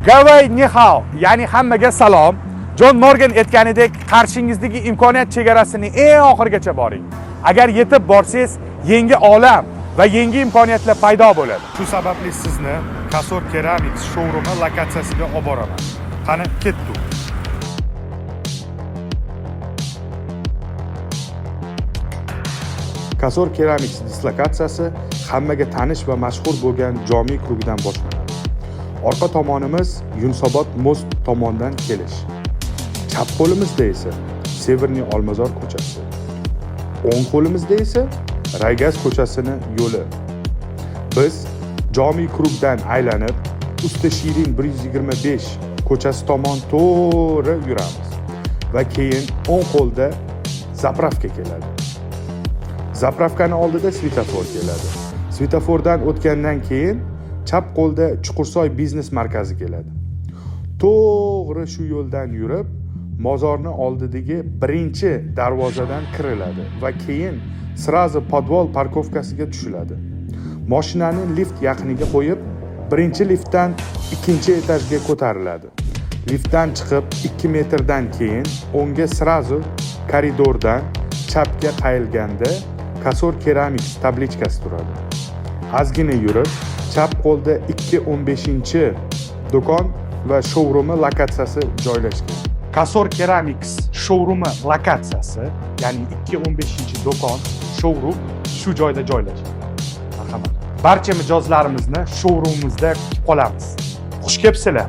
Gavay ni hao, ya'ni hammaga salom. Jon Morgan aytganidek, qarshingizdagi imkoniyat chegarasini eng oxirigacha boring. Agar yetib borsangiz, yangi olam va yangi imkoniyatlar paydo bo'ladi. Shu sababli sizni Kasor Ceramics showroomi lokatsiyasiga olib boraman. Qani ketdik. Kasor Ceramics dislokatsiyasi hammaga tanish va mashhur bo'lgan Jomiy krugidan boshlanadi. Orqa tomonimiz Yunusobod most tomonidan kelish. Chap qo'limizda esa Severniy Olmazor ko'chasi. O'ng qo'limizda esa Raygaz ko'chasini yo'li. Biz Jomiy krugdan aylanib, Usta Shirin 125 ko'chasi tomon to'g'ri yuramiz va keyin o'ng qo'lda zapravka keladi. Zapravkani oldida svetofor keladi. Svetofordan o'tgandan keyin chap qo'lda Chuqursoy biznes markazi keladi. To'g'ri shu yo'ldan yurib, mozorni oldidagi birinchi darvozadan kiriladi va keyin srazi podvol parkovkasiga tushiladi. Mashinani lift yaqiniga qo'yib, birinchi liftdan ikkinchi etajga ko'tariladi. Liftdan chiqib 2 metrdan keyin o'ngga srazi koridordan chapga qayilganda Kasor Ceramics tablichkasi turadi. Ozgina yurib, chap qo'lda 215-do'kon va showroomi lokatsiyasi joylashgan. Kasor Ceramics showroomi lokatsiyasi, ya'ni 215-do'kon, showroom shu joyda joylashgan. Marhamat. Barcha mijozlarimizni showroomimizda kutib qolamiz. Xush kelibsizlar.